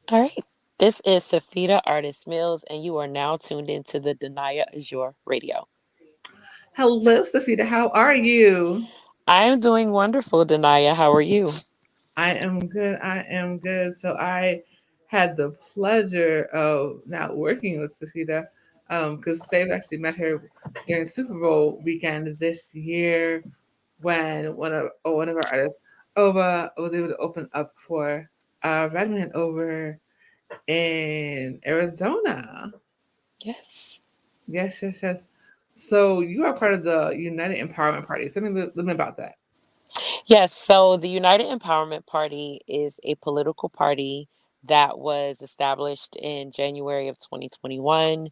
All right. This is Sepihida Artis-Mills, and you are now tuned into the Danaya Azure Radio. Hello, Safita. How are you? I am doing wonderful, Danaya. How are you? I am good. I am good. So I had the pleasure of now working with Safita because Save actually met her during Super Bowl weekend this year when one of our artists, Ova, was able to open up for Redman over in Arizona. Yes. Yes, yes, yes. So you are part of the United Empowerment Party. Tell me a little bit about that. Yes. So the United Empowerment Party is a political party that was established in January of 2021.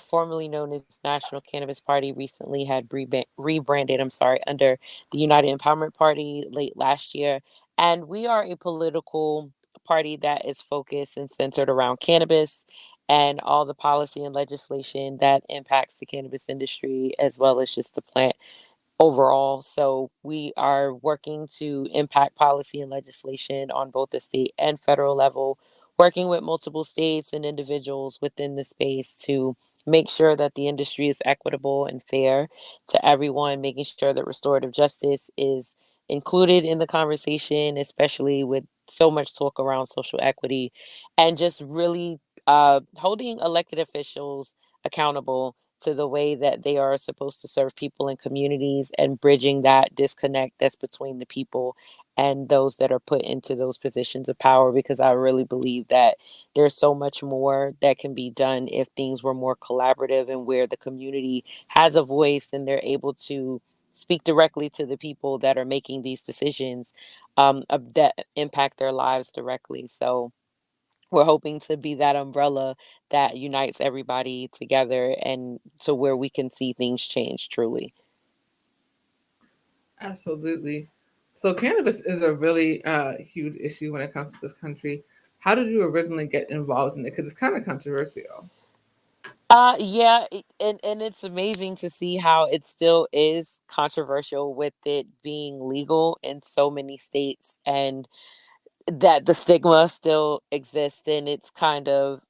Formerly known as National Cannabis Party, recently had rebranded, under the United Empowerment Party late last year. And we are a political party that is focused and centered around cannabis and all the policy and legislation that impacts the cannabis industry, as well as just the plant overall. So we are working to impact policy and legislation on both the state and federal level, working with multiple states and individuals within the space to make sure that the industry is equitable and fair to everyone, making sure that restorative justice is included in the conversation, especially with so much talk around social equity, and just really holding elected officials accountable to the way that they are supposed to serve people and communities and bridging that disconnect that's between the people and those that are put into those positions of power, because I really believe that there's so much more that can be done if things were more collaborative and where the community has a voice and they're able to speak directly to the people that are making these decisions, that impact their lives directly. So we're hoping to be that umbrella that unites everybody together and to where we can see things change truly. Absolutely. So cannabis is a really huge issue when it comes to this country. How did you originally get involved in it? Because it's kind of controversial. Yeah, and it's amazing to see how it still is controversial with it being legal in so many states, and that the stigma still exists, and it's kind of,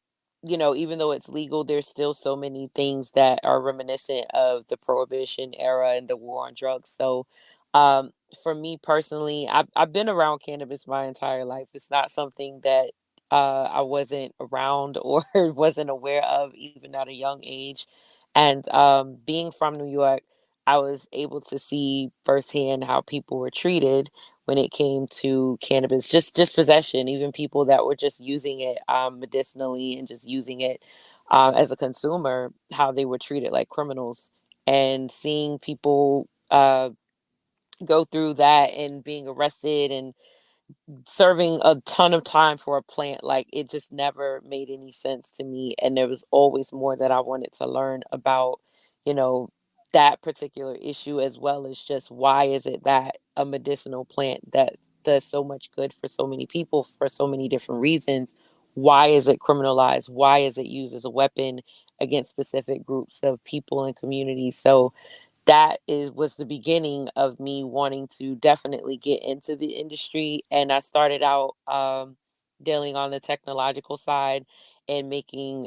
even though it's legal, there's still so many things that are reminiscent of the prohibition era and the war on drugs. So um for me personally, I've been around cannabis my entire life. It's not something that I wasn't around or wasn't aware of even at a young age. And being from New York, I was able to see firsthand how people were treated when it came to cannabis, just possession, even people that were just using it medicinally and just using it as a consumer, how they were treated like criminals. And seeing people go through that and being arrested and serving a ton of time for a plant, like it just never made any sense to me. And there was always more that I wanted to learn about, you know, that particular issue, as well as just why is it that a medicinal plant that does so much good for so many people for so many different reasons, why is it criminalized? Why is it used as a weapon against specific groups of people and communities? So that is was the beginning of me wanting to definitely get into the industry. And I started out dealing on the technological side and making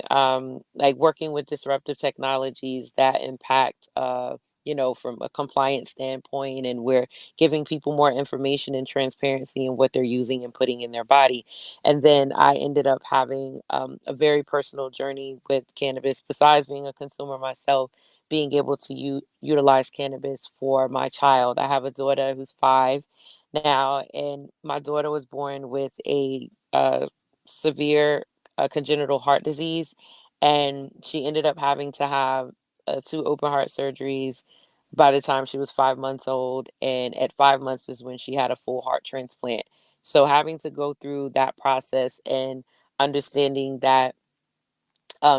like working with disruptive technologies that impact from a compliance standpoint, and we're giving people more information and transparency in what they're using and putting in their body. And then I ended up having a very personal journey with cannabis, besides being a consumer myself, being able to utilize cannabis for my child. I have a daughter who's 5 now, and my daughter was born with a severe congenital heart disease, and she ended up having to have 2 open heart surgeries by the time she was 5 months old. And at 5 months is when she had a full heart transplant. So having to go through that process and understanding that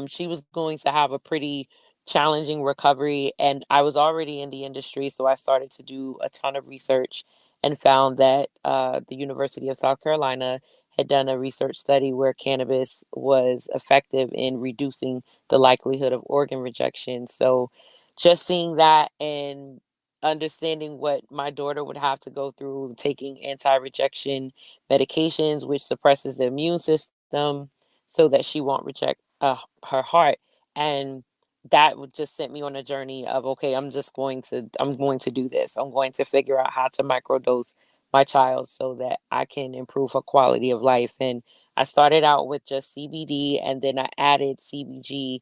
she was going to have a pretty challenging recovery. And I was already in the industry, so I started to do a ton of research and found that the University of South Carolina had done a research study where cannabis was effective in reducing the likelihood of organ rejection. So just seeing that and understanding what my daughter would have to go through taking anti rejection medications, which suppresses the immune system, them so that she won't reject her heart. And that would just sent me on a journey of, okay, I'm going to do this. I'm going to figure out how to microdose my child so that I can improve her quality of life. And I started out with just CBD, and then I added CBG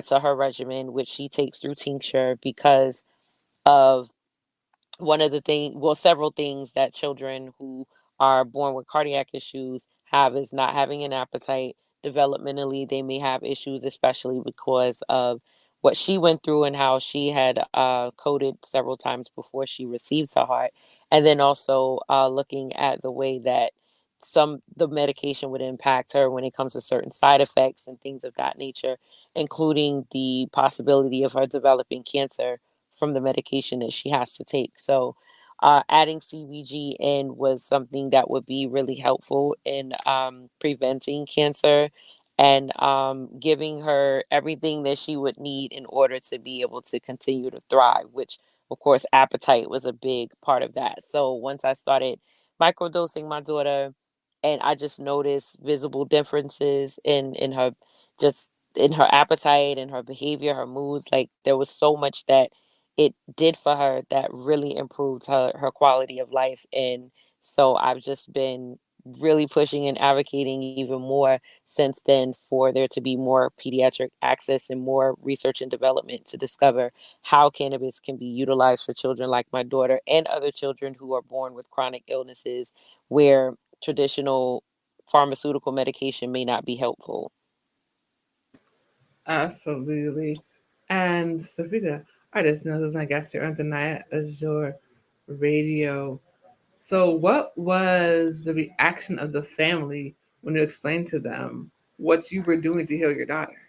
to her regimen, which she takes through tincture because of one of the things, well, several things that children who are born with cardiac issues have is not having an appetite. Developmentally, they may have issues, especially because of what she went through and how she had coded several times before she received her heart. And then also looking at the way that the medication would impact her when it comes to certain side effects and things of that nature, including the possibility of her developing cancer from the medication that she has to take. So, adding CBG in was something that would be really helpful in preventing cancer and giving her everything that she would need in order to be able to continue to thrive, which, of course, appetite was a big part of that. So, once I started microdosing my daughter, and I just noticed visible differences in her, just in her appetite and her behavior, her moods. Like there was so much that it did for her that really improved her quality of life. And so I've just been really pushing and advocating even more since then for there to be more pediatric access and more research and development to discover how cannabis can be utilized for children like my daughter and other children who are born with chronic illnesses where traditional pharmaceutical medication may not be helpful. Absolutely. And Savita, artist knows is my guest here on Danaya Azure Radio. So, what was the reaction of the family when you explained to them what you were doing to heal your daughter?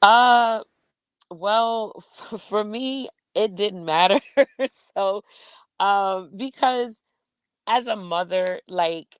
Uh, well, for me, it didn't matter. So, because as a mother, like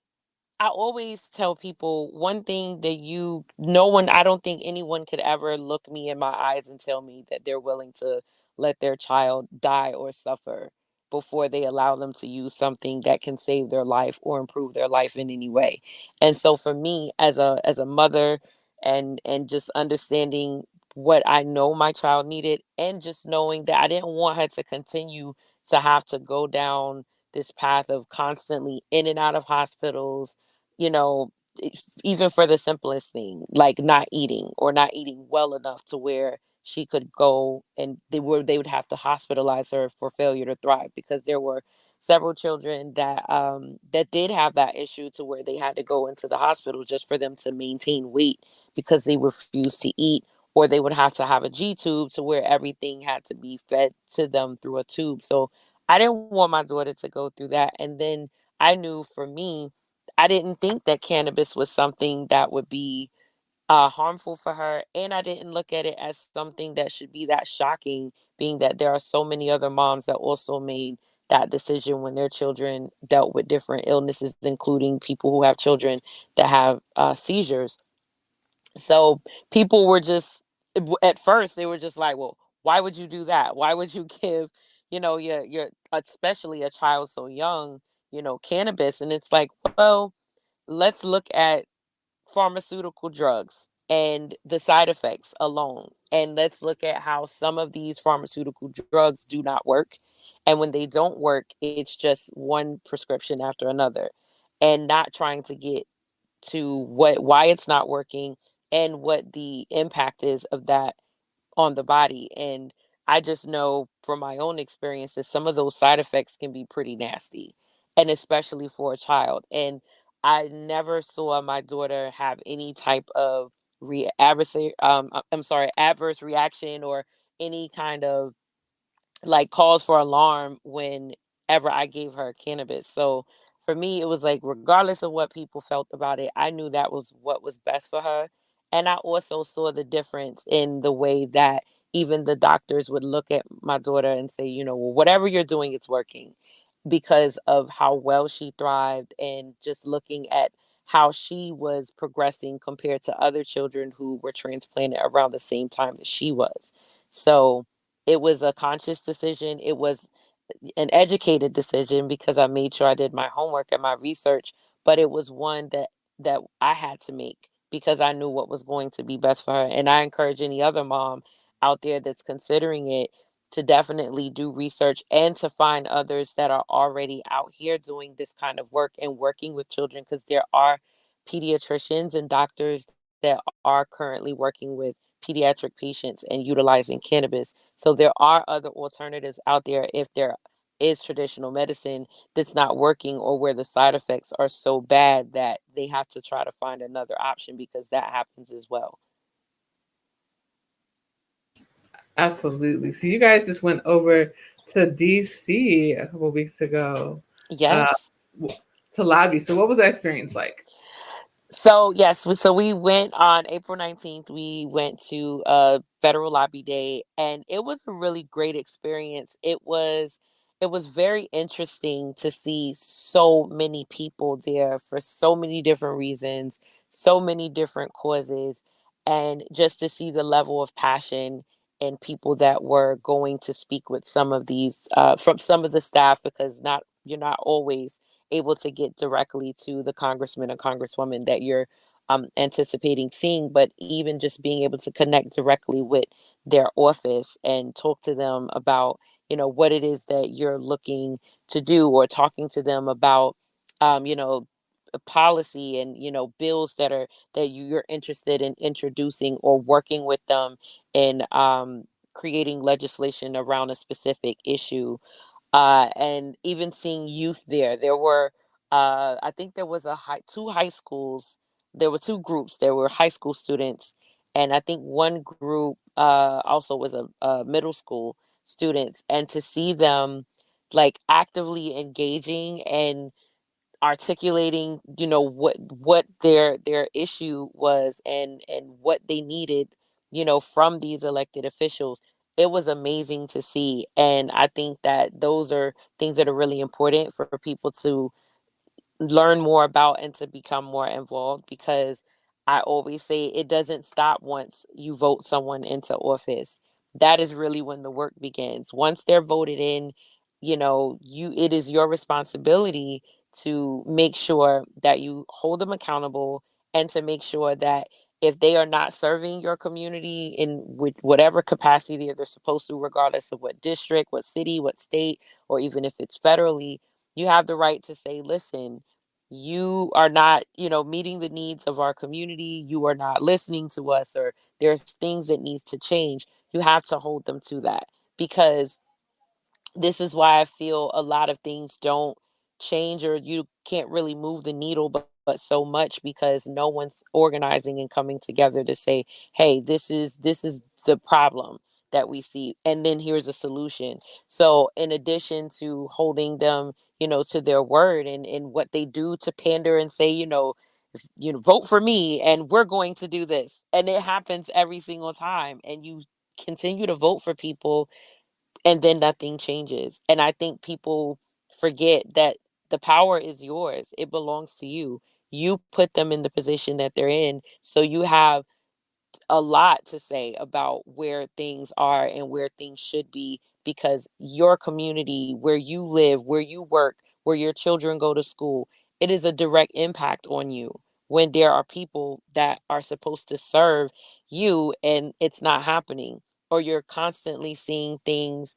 I always tell people one thing that no one, I don't think anyone could ever look me in my eyes and tell me that they're willing to let their child die or suffer before they allow them to use something that can save their life or improve their life in any way. And so for me as a mother and just understanding what I know my child needed and just knowing that I didn't want her to continue to have to go down this path of constantly in and out of hospitals, you know, even for the simplest thing, like not eating or not eating well enough to where she could go and they would have to hospitalize her for failure to thrive because there were several children that did have that issue to where they had to go into the hospital just for them to maintain weight because they refused to eat, or they would have to have a G tube to where everything had to be fed to them through a tube. So I didn't want my daughter to go through that. And then I knew for me, I didn't think that cannabis was something that would be harmful for her. And I didn't look at it as something that should be that shocking, being that there are so many other moms that also made that decision when their children dealt with different illnesses, including people who have children that have seizures. So people were just, at first, they were just like, well, why would you do that? Why would you give, your, especially a child so young, cannabis? And it's like, well, let's look at pharmaceutical drugs and the side effects alone. And let's look at how some of these pharmaceutical drugs do not work. And when they don't work, it's just one prescription after another, and not trying to get to why it's not working and what the impact is of that on the body. And I just know from my own experiences, some of those side effects can be pretty nasty, and especially for a child. And I never saw my daughter have any type of adverse reaction or any kind of like cause for alarm whenever I gave her cannabis. So for me, it was like, regardless of what people felt about it, I knew that was what was best for her. And I also saw the difference in the way that even the doctors would look at my daughter and say, well, whatever you're doing, it's working, because of how well she thrived and just looking at how she was progressing compared to other children who were transplanted around the same time that she was. So it was a conscious decision. It was an educated decision because I made sure I did my homework and my research, but it was one that I had to make because I knew what was going to be best for her. And I encourage any other mom out there that's considering it to definitely do research and to find others that are already out here doing this kind of work and working with children, because there are pediatricians and doctors that are currently working with pediatric patients and utilizing cannabis. So there are other alternatives out there if there is traditional medicine that's not working, or where the side effects are so bad that they have to try to find another option, because that happens as well. Absolutely. So you guys just went over to DC a couple weeks ago, uh, Yes. to lobby. So what was that experience like? So yes, so we went on April 19th. We went to Federal Lobby Day, and it was a really great experience. It was very interesting to see so many people there for so many different reasons, so many different causes, and just to see the level of passion and people that were going to speak with some of these from some of the staff, because not you're not always able to get directly to the congressman or congresswoman that you're anticipating seeing, but even just being able to connect directly with their office and talk to them about, what it is that you're looking to do, or talking to them about, you know, policy and, bills that you're interested in introducing, or working with them in creating legislation around a specific issue. And even seeing youth there. There were, I think there was two high schools. There were two groups. There were high school students, and I think one group also was a middle school students. And to see them like actively engaging and articulating, what their issue was, and what they needed, from these elected officials. It was amazing to see, and I think that those are things that are really important for people to learn more about and to become more involved, because I always say it doesn't stop once you vote someone into office. That is really when the work begins. Once they're voted in, it is your responsibility to make sure that you hold them accountable, and to make sure that if they are not serving your community in with whatever capacity they're supposed to, regardless of what district, what city, what state, or even if it's federally, you have the right to say, listen, you are not, meeting the needs of our community. You are not listening to us, or there's things that needs to change. You have to hold them to that, because this is why I feel a lot of things don't change, or you can't really move the needle, but so much, because no one's organizing and coming together to say, hey, this is the problem that we see, and then here's a solution. So in addition to holding them, to their word, and what they do to pander and say, vote for me and we're going to do this, and it happens every single time, and you continue to vote for people, and then nothing changes. And I think people forget that the power is yours. It belongs to you. You put them in the position that they're in. So you have a lot to say about where things are and where things should be, because your community, where you live, where you work, where your children go to school, it is a direct impact on you when there are people that are supposed to serve you and it's not happening, or you're constantly seeing things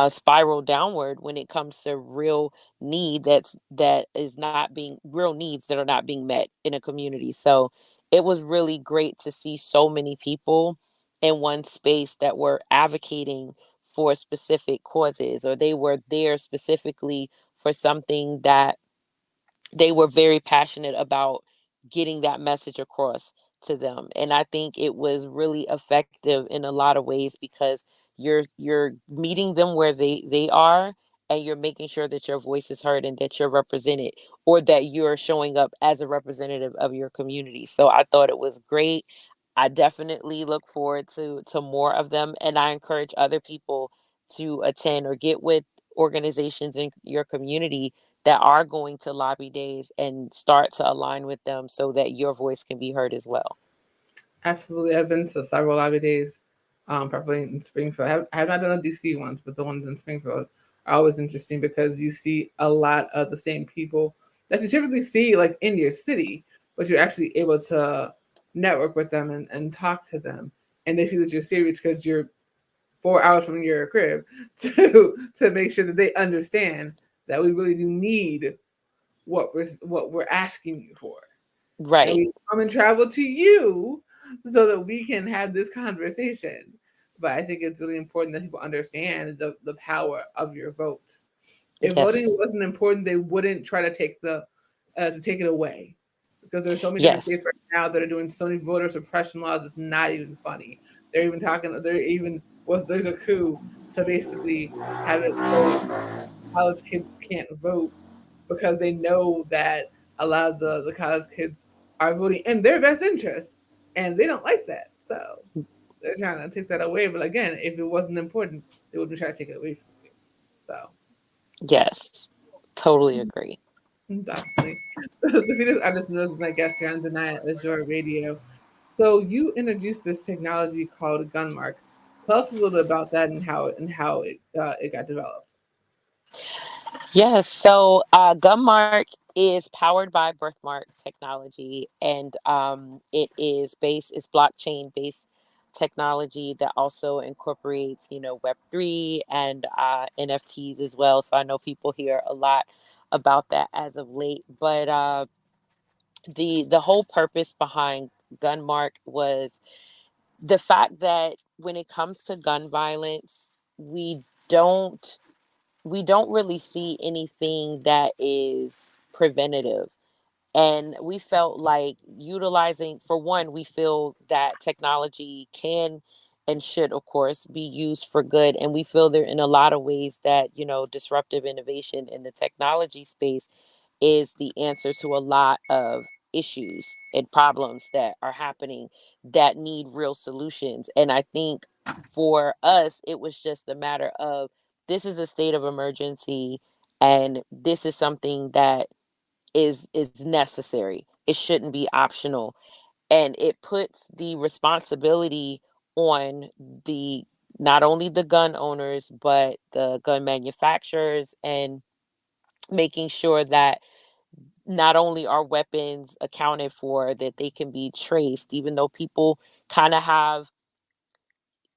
spiral downward when it comes to real that is not being real needs that are not being met in a community. So it was really great to see so many people in one space that were advocating for specific causes, or they were there specifically for something that they were very passionate about getting that message across to them. And I think it was really effective in a lot of ways, because you're meeting them where they are, and you're making sure that your voice is heard and that you're represented, or that you're showing up as a representative of your community. So I thought it was great. I definitely look forward to more of them, and I encourage other people to attend or get with organizations in your community that are going to lobby days, and start to align with them so that your voice can be heard as well. Absolutely. I've been to several lobby days, probably in Springfield. I have not done the DC ones, but the ones in Springfield are always interesting because you see a lot of the same people that you typically see like in your city, but you're actually able to network with them and talk to them, and they see that you're serious because you're 4 hours from your crib to make sure that they understand that we really do need what we're asking you for, and Right. we come and travel to you so that we can have this conversation. But I think it's really important that people understand the power of your vote. If voting Yes. wasn't important, they wouldn't try to take it away, because there's so many different states Yes. right now that are doing so many voter suppression laws. It's not even funny. They're even talking. They're even was there's a coup to basically have it so college kids can't vote because they know that a lot of the college kids are voting in their best interest, and they don't like that. So they're trying to take that away. But again, if it wasn't important, they wouldn't try to take it away from you. So Yes. Totally agree. definitely. Sepihida Artis-Mills is my guest here on Danaya Azure Radio. So you introduced this technology called Gunmark. Tell us a little bit about that and how it got developed. Yes. So Gummark is powered by Birthmark technology, and it's blockchain based technology that also incorporates, Web3 and NFTs as well. So I know people hear a lot about that as of late, but the whole purpose behind Gunmark was the fact that when it comes to gun violence, we don't we don't really see anything that is preventative. And we felt like utilizing, for one, we feel that technology can and should, of course, be used for good. And we feel there in a lot of ways that, disruptive innovation in the technology space is the answer to a lot of issues and problems that are happening that need real solutions. And I think for us, it was just a matter of, this is a state of emergency, and this is something that is necessary. It shouldn't be optional. And it puts the responsibility on the not only the gun owners, but the gun manufacturers, and making sure that not only are weapons accounted for, that they can be traced, even though people kind of have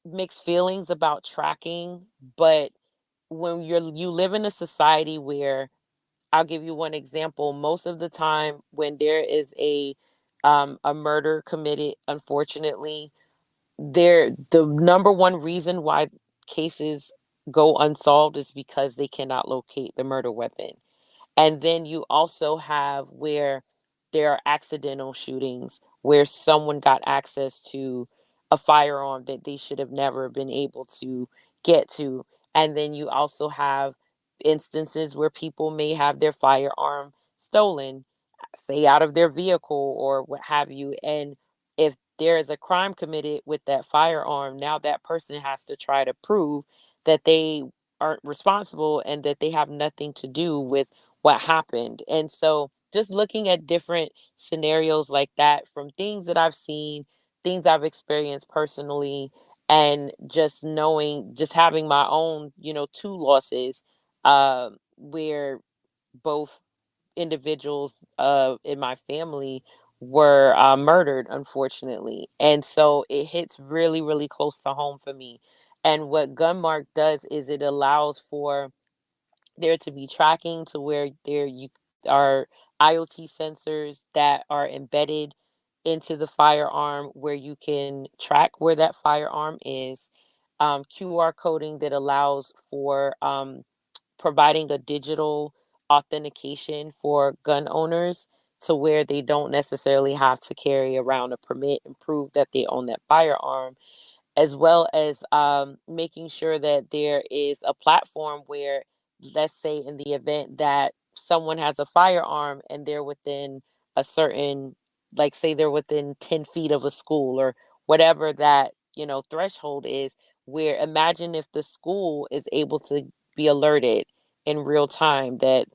mixed feelings about tracking. But when you live in a society where, I'll give you one example, most of the time when there is a murder committed, unfortunately, the number one reason why cases go unsolved is because they cannot locate the murder weapon. And then you also have where there are accidental shootings where someone got access to a firearm that they should have never been able to get to. And then you also have instances where people may have their firearm stolen, say out of their vehicle or what have you. And if there is a crime committed with that firearm, now that person has to try to prove that they aren't responsible and that they have nothing to do with what happened. And so just looking at different scenarios like that from things that I've seen, things I've experienced personally, and just knowing, just having my own, two losses, where both individuals in my family were murdered, unfortunately. And so it hits really, really close to home for me. And what Gunmark does is it allows for there to be tracking, to where there you are IoT sensors that are embedded into the firearm, where you can track where that firearm is. QR coding that allows for providing a digital authentication for gun owners, to where they don't necessarily have to carry around a permit and prove that they own that firearm, as well as making sure that there is a platform where, let's say, in the event that someone has a firearm and they're within a certain, like, say they're within 10 feet of a school or whatever that, threshold is, where imagine if the school is able to be alerted in real time that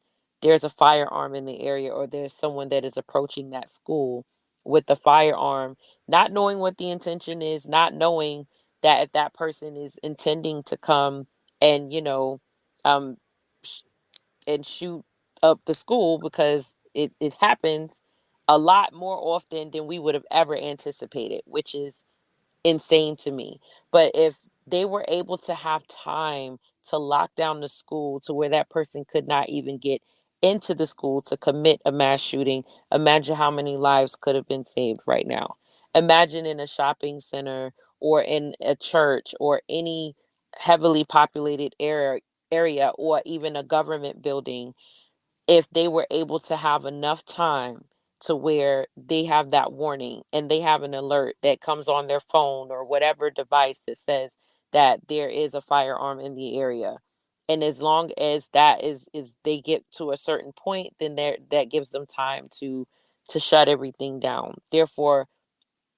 there's a firearm in the area, or there's someone that is approaching that school with the firearm, not knowing what the intention is, not knowing that if that person is intending to come and, um sh- and shoot up the school, because it happens, a lot more often than we would have ever anticipated, which is insane to me. But if they were able to have time to lock down the school to where that person could not even get into the school to commit a mass shooting, imagine how many lives could have been saved right now. Imagine in a shopping center or in a church or any heavily populated area or even a government building, if they were able to have enough time to where they have that warning and they have an alert that comes on their phone or whatever device that says that there is a firearm in the area. And as long as that is they get to a certain point, then there that gives them time to shut everything down, therefore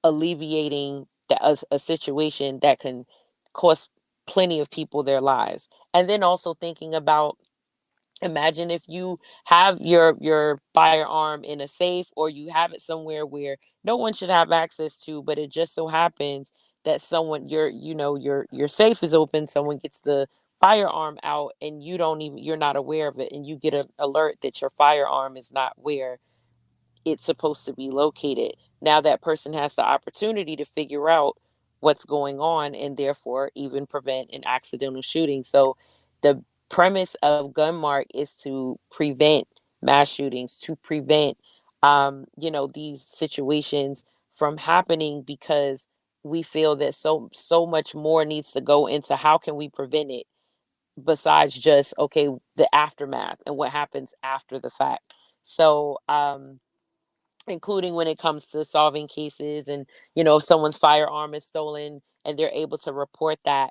alleviating a situation that can cost plenty of people their lives. And then also thinking about, imagine if you have your firearm in a safe, or you have it somewhere where no one should have access to, but it just so happens that someone, your safe is open, someone gets the firearm out and you're not aware of it, and you get an alert that your firearm is not where it's supposed to be located. Now that person has the opportunity to figure out what's going on and therefore even prevent an accidental shooting. So the premise of Gunmark is to prevent mass shootings, to prevent these situations from happening, because we feel that so much more needs to go into how can we prevent it, besides just okay, the aftermath and what happens after the fact. So including when it comes to solving cases, and if someone's firearm is stolen and they're able to report that,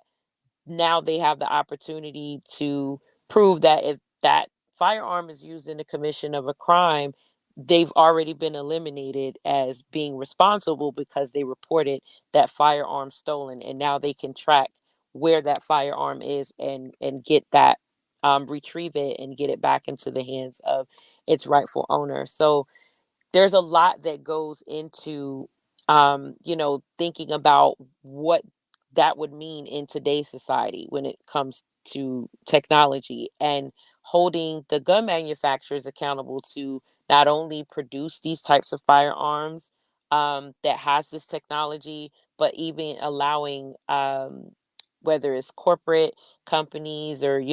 now they have the opportunity to prove that if that firearm is used in the commission of a crime, they've already been eliminated as being responsible because they reported that firearm stolen, and now they can track where that firearm is and get that, retrieve it and get it back into the hands of its rightful owner. So there's a lot that goes into thinking about what that would mean in today's society when it comes to technology, and holding the gun manufacturers accountable to not only produce these types of firearms that has this technology, but even allowing whether it's corporate companies or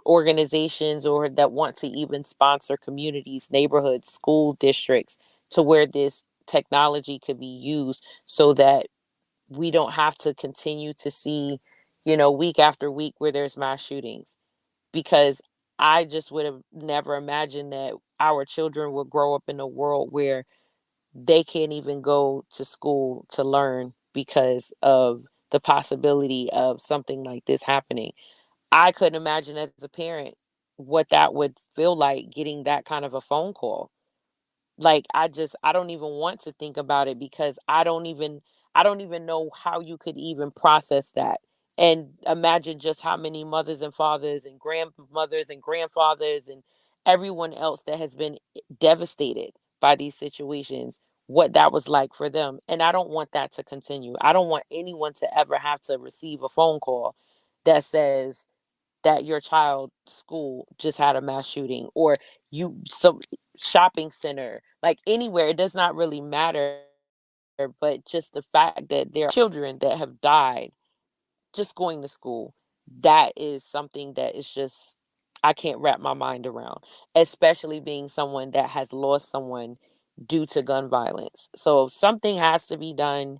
organizations, or that want to even sponsor communities, neighborhoods, school districts, to where this technology could be used so that we don't have to continue to see, week after week where there's mass shootings. Because I just would have never imagined that our children would grow up in a world where they can't even go to school to learn because of the possibility of something like this happening. I couldn't imagine as a parent what that would feel like, getting that kind of a phone call. Like I don't even want to think about it, because I don't even know how you could even process that. And imagine just how many mothers and fathers and grandmothers and grandfathers and everyone else that has been devastated by these situations, what that was like for them. And I don't want that to continue. I don't want anyone to ever have to receive a phone call that says that your child's school just had a mass shooting, or you some shopping center, like anywhere, it does not really matter, but just the fact that there are children that have died just going to school, that is something that is just, I can't wrap my mind around, especially being someone that has lost someone due to gun violence. So something has to be done,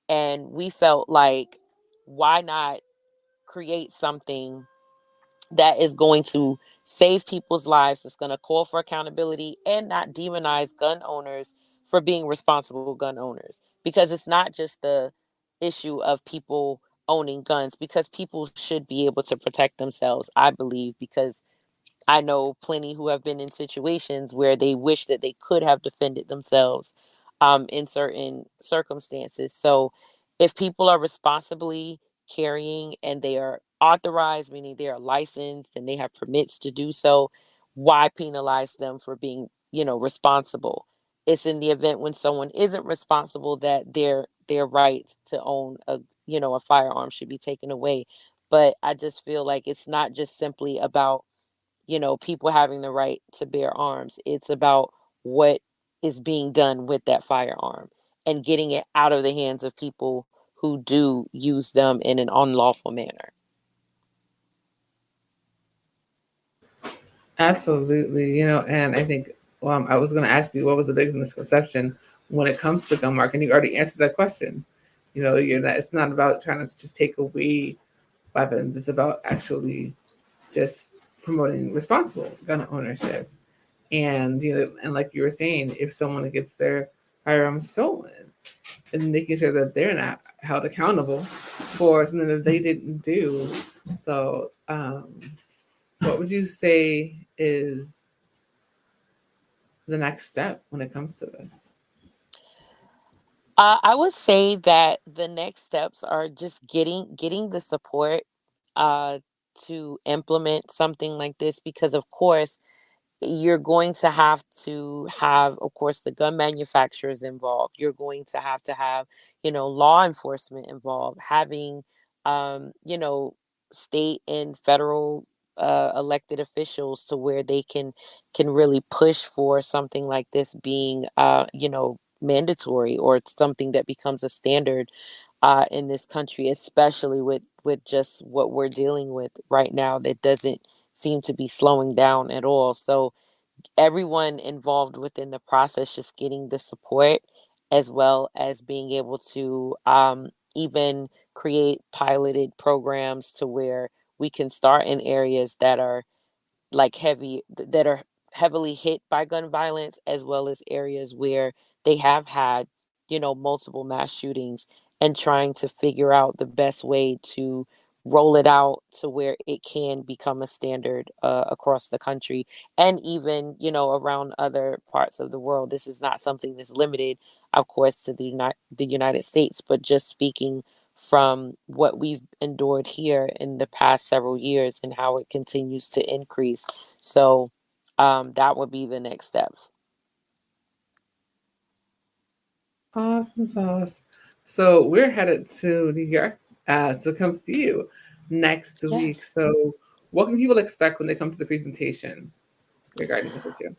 and we felt like, why not create something that is going to save people's lives, that's going to call for accountability and not demonize gun owners for being responsible gun owners. Because it's not just the issue of people owning guns, because people should be able to protect themselves, I believe, because I know plenty who have been in situations where they wish that they could have defended themselves in certain circumstances. So, if people are responsibly carrying and they are authorized, meaning they are licensed and they have permits to do so, why penalize them for being, responsible? It's in the event when someone isn't responsible that their rights to own a firearm should be taken away. But I just feel like it's not just simply about people having the right to bear arms. It's about what is being done with that firearm and getting it out of the hands of people who do use them in an unlawful manner. Absolutely. And I think I was going to ask you what was the biggest misconception when it comes to gun marketing. You already answered that question. You're not. It's not about trying to just take away weapons. It's about actually just promoting responsible gun ownership. And and like you were saying, if someone gets their firearm stolen, and making sure that they're not held accountable for something that they didn't do. So, what would you say is the next step when it comes to this? I would say that the next steps are just getting the support uh, to implement something like this, because of course you're going to have, of course, the gun manufacturers involved. You're going to have, law enforcement involved, having, you know, state and federal elected officials to where they can really push for something like this being, mandatory, or it's something that becomes a standard in this country, especially with just what we're dealing with right now that doesn't seem to be slowing down at all. So everyone involved within the process just getting the support, as well as being able to even create piloted programs to where we can start in areas that are that are heavily hit by gun violence, as well as areas where they have had, multiple mass shootings, and trying to figure out the best way to roll it out to where it can become a standard across the country, and even, around other parts of the world. This is not something that's limited, of course, to the United States, but just speaking from what we've endured here in the past several years and how it continues to increase. So that would be the next steps. Awesome sauce. So we're headed to New York to come see you next week. Yes. So what can people expect when they come to the presentation regarding this issue?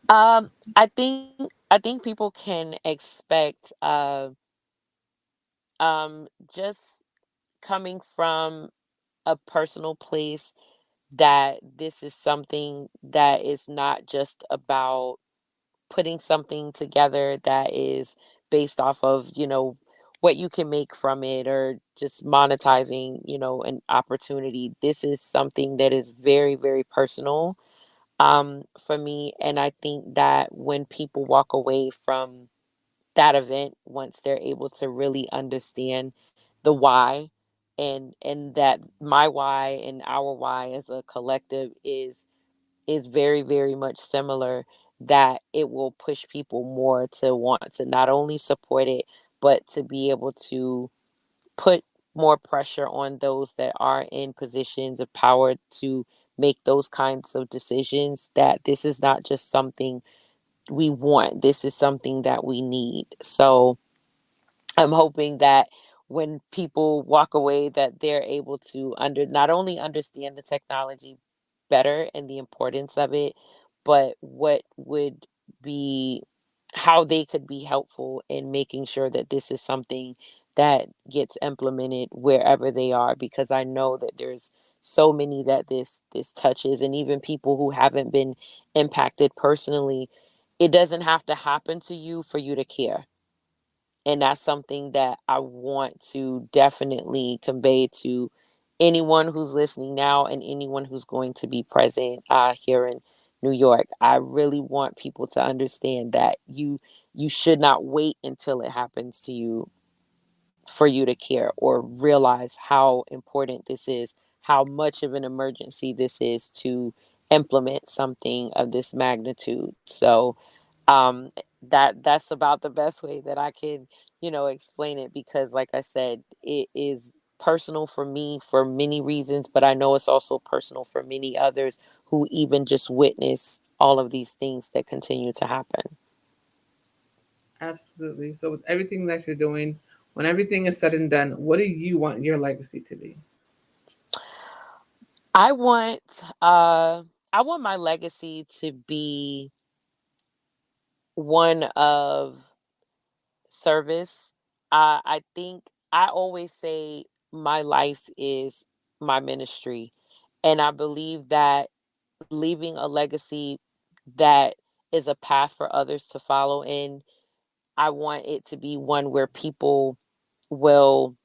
I think people can expect just coming from a personal place, that this is something that is not just about putting something together that is based off of, what you can make from it, or just monetizing, an opportunity. This is something that is very, very personal for me. And I think that when people walk away from that event, once they're able to really understand the why, and that my why and our why as a collective is very, very much similar, that it will push people more to want to not only support it, but to be able to put more pressure on those that are in positions of power to make those kinds of decisions, that this is not just something we want, this is something that we need. So I'm hoping that when people walk away, that they're able to not only understand the technology better and the importance of it, but what would be how they could be helpful in making sure that this is something that gets implemented wherever they are, because I know that there's so many that this touches, and even people who haven't been impacted personally, it doesn't have to happen to you for you to care. And that's something that I want to definitely convey to anyone who's listening now, and anyone who's going to be present here in New York. I really want people to understand that you should not wait until it happens to you for you to care, or realize how important this is, how much of an emergency this is to implement something of this magnitude. So that's about the best way that I can, explain it, because like I said, it is personal for me for many reasons, but I know it's also personal for many others who even just witness all of these things that continue to happen. Absolutely. So with everything that you're doing, when everything is said and done, what do you want your legacy to be? I want uh I want my legacy to be one of service. I think I always say my life is my ministry. And I believe that leaving a legacy that is a path for others to follow in, I want it to be one where people will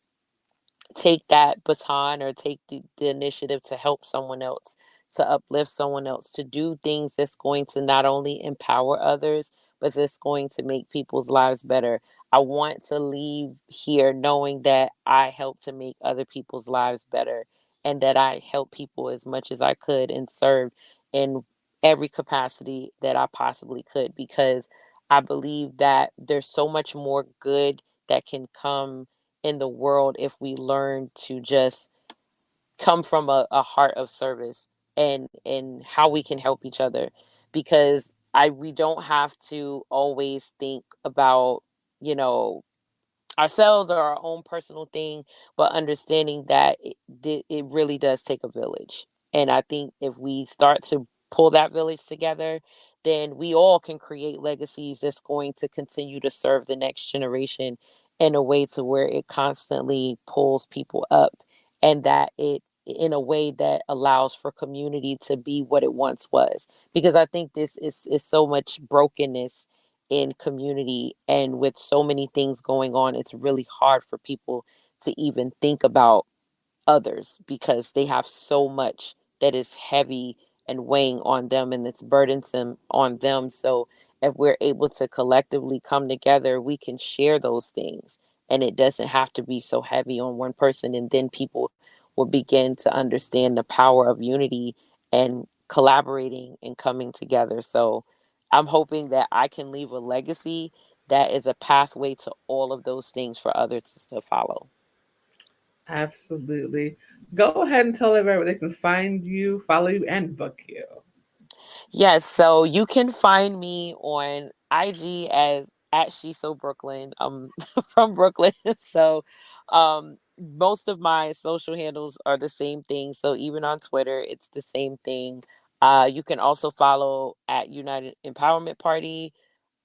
take that baton or take the initiative to help someone else, to uplift someone else, to do things that's going to not only empower others, but that's going to make people's lives better. I want to leave here knowing that I helped to make other people's lives better and that I helped people as much as I could and served in every capacity that I possibly could, because I believe that there's so much more good that can come in the world if we learn to just come from a heart of service and how we can help each other, because I we don't have to always think about, you know, ourselves or our own personal thing, but understanding that it really does take a village. And I think if we start to pull that village together, then we all can create legacies that's going to continue to serve the next generation in a way to where it constantly pulls people up, and that it in a way that allows for community to be what it once was, because I think this is so much brokenness in community, and with so many things going on, it's really hard for people to even think about others because they have so much that is heavy and weighing on them and it's burdensome on them. So if we're able to collectively come together, we can share those things, and it doesn't have to be so heavy on one person, and then people will begin to understand the power of unity and collaborating and coming together. So I'm hoping that I can leave a legacy that is a pathway to all of those things for others to follow. Absolutely. Go ahead and tell everybody where they can find you, follow you, and book you. Yes, so you can find me on IG as at Shiso Brooklyn. I'm from Brooklyn, so most of my social handles are the same thing. So even on Twitter, it's the same thing. You can also follow at United Empowerment Party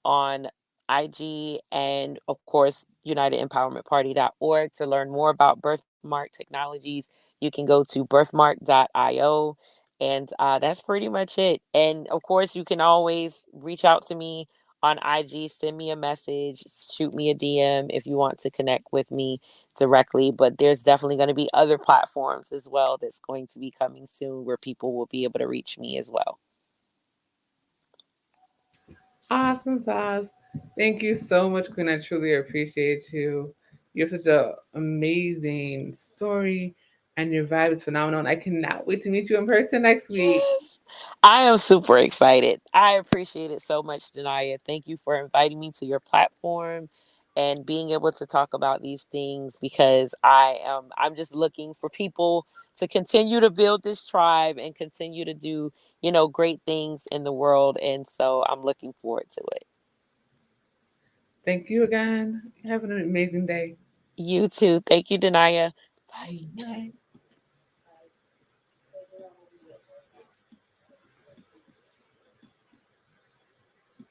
on IG, and of course unitedempowermentparty.org to learn more about Birthmark Technologies. You can go to birthmark.io, and that's pretty much it. And of course, you can always reach out to me on IG, send me a message, shoot me a DM if you want to connect with me directly. But there's definitely going to be other platforms as well that's going to be coming soon where people will be able to reach me as well. Awesome sauce. Thank you so much, Queen. I truly appreciate you. You have such an amazing story, and your vibe is phenomenal. I cannot wait to meet you in person next week. Yes. I am super excited. I appreciate it so much, Danaya. Thank you for inviting me to your platform and being able to talk about these things, because I'm just looking for people to continue to build this tribe and continue to do, great things in the world. And so I'm looking forward to it. Thank you again. Have an amazing day. You too. Thank you, Danaya. Bye. Bye.